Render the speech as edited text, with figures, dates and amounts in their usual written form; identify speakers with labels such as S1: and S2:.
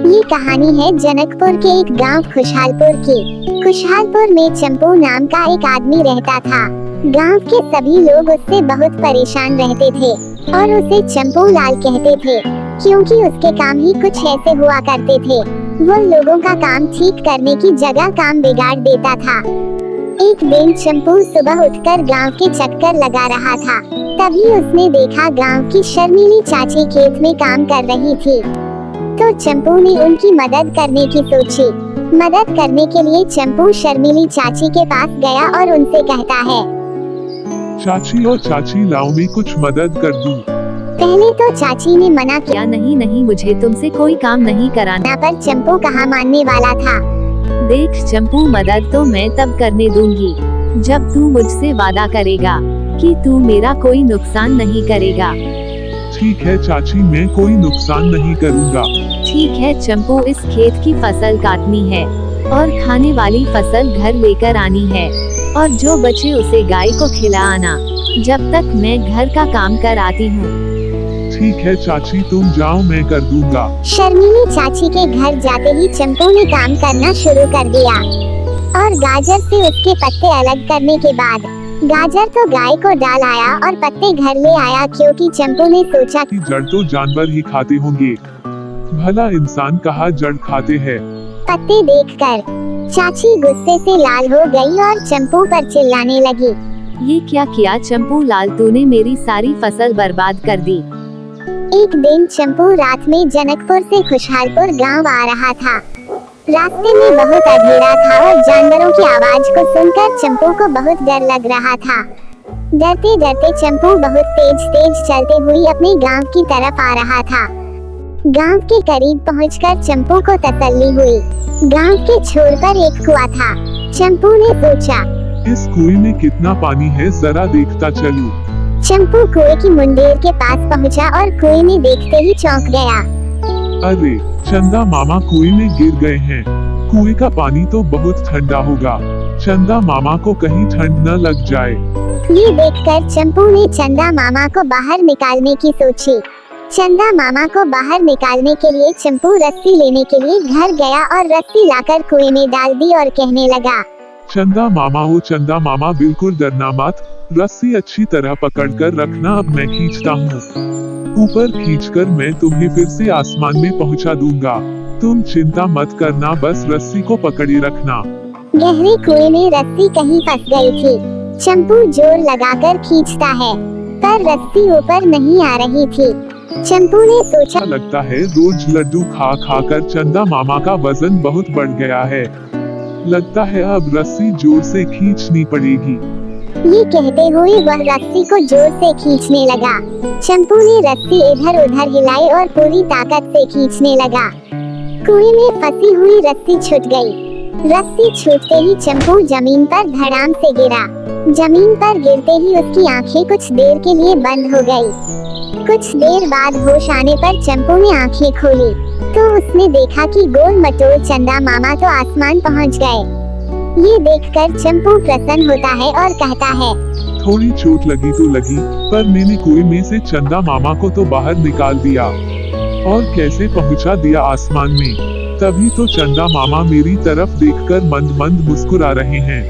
S1: ये कहानी है जनकपुर के एक गांव खुशहालपुर की। खुशहालपुर में चंपू नाम का एक आदमी रहता था। गांव के सभी लोग उससे बहुत परेशान रहते थे और उसे चंपू लाल कहते थे, क्योंकि उसके काम ही कुछ ऐसे हुआ करते थे। वो लोगों का काम ठीक करने की जगह काम बिगाड़ देता था। एक दिन चंपू सुबह उठकर गांव के चक्कर लगा रहा था। तभी उसने देखा गांव की शर्मीली चाची खेत में काम कर रही थी। तो चंपू ने उनकी मदद करने की सोची। मदद करने के लिए चंपू शर्मीली चाची के पास गया और उनसे कहता है,
S2: चाची और चाची लाओ मैं कुछ मदद कर दूं।
S1: पहले तो चाची ने मना किया,
S3: नहीं नहीं, मुझे तुमसे कोई काम नहीं कराना।
S1: पर चंपू कहाँ मानने वाला था।
S3: देख चंपू, मदद तो मैं तब करने दूंगी जब तू मुझसे वादा करेगा कि तू मेरा कोई नुकसान नहीं करेगा।
S2: ठीक है चाची, मैं कोई नुकसान नहीं करूँगा।
S3: ठीक है चंपू, इस खेत की फसल काटनी है और खाने वाली फसल घर लेकर आनी है और जो बचे उसे गाय को खिला आना जब तक मैं घर का काम कर आती हूँ।
S2: ठीक है चाची, तुम जाओ, मैं कर दूंगा।
S1: शर्मीली चाची के घर जाते ही चंपू ने काम करना शुरू कर दिया और गाजर से उसके पत्ते अलग करने के बाद गाजर तो गाय को डाल आया और पत्ते घर ले आया, क्योंकि चंपू ने सोचा
S2: कि जड़ तो जानवर ही खाते होंगे, भला इंसान कहाँ जड़ खाते हैं।
S1: पत्ते देखकर चाची गुस्से से लाल हो गई और चंपू पर चिल्लाने लगी।
S3: ये क्या किया चंपू लाल, तूने मेरी सारी फसल बर्बाद कर दी।
S1: एक दिन चंपू रात में जनकपुर से खुशहालपुर गांव आ रहा था। रास्ते में बहुत अंधेरा था और जानवरों की आवाज को सुनकर चंपू को बहुत डर लग रहा था। डरते डरते चंपू बहुत तेज तेज चलते हुए अपने गांव की तरफ आ रहा था। गांव के करीब पहुंचकर चंपू को तसल्ली हुई। गांव के छोर पर एक कुआं था। चंपू ने सोचा,
S2: इस कुएं में कितना पानी है, जरा देखता चलूं।
S1: चंपू कुएं की मुंडेर के पास पहुंचा और कुएं में देखते ही चौंक गया।
S2: अरे चंदा मामा कुएं में गिर गए हैं। कुएं का पानी तो बहुत ठंडा होगा, चंदा मामा को कहीं ठंड न लग जाए।
S1: ये देखकर चंपू ने चंदा मामा को बाहर निकालने की सोची। चंदा मामा को बाहर निकालने के लिए चंपू रस्सी लेने के लिए घर गया और रस्सी लाकर कुएं में डाल दी और कहने लगा,
S2: चंदा मामा, ओ चंदा मामा, बिल्कुल डरना मत, रस्सी अच्छी तरह पकड़कर रखना, अब मैं खींचता हूँ। ऊपर खींचकर मैं तुम्हें फिर से आसमान में पहुंचा दूंगा। तुम चिंता मत करना, बस रस्सी को पकड़े रखना।
S1: गहरे कुएं में रस्सी कहीं फंस गई थी। चंपू जोर लगाकर खींचता है पर रस्सी ऊपर नहीं आ रही थी। चंपू ने सोचा,
S2: लगता है रोज लड्डू खा खा कर चंदा मामा का वजन बहुत बढ़ गया है। लगता है अब रस्सी जोर से खींचनी पड़ेगी।
S1: ये कहते हुए वह रस्सी को जोर से खींचने लगा। चंपू ने रस्सी इधर उधर हिलाई और पूरी ताकत से खींचने लगा। कुएं में फंसी हुई रस्सी छूट गई। रस्सी छूटते ही चंपू जमीन पर धड़ाम से गिरा। जमीन पर गिरते ही उसकी आंखें कुछ देर के लिए बंद हो गई। कुछ देर बाद होश आने पर चंपू ने आंखें खोली तो उसने देखा कि गोल मटोल चंदा मामा तो आसमान पहुंच गए। ये देखकर चंपू प्रसन्न होता है और कहता है,
S2: थोड़ी चोट लगी तो लगी, पर मैंने कुएं में से चंदा मामा को तो बाहर निकाल दिया और कैसे पहुंचा दिया आसमान में। तभी तो चंदा मामा मेरी तरफ देखकर मंद मंद मुस्कुरा रहे हैं।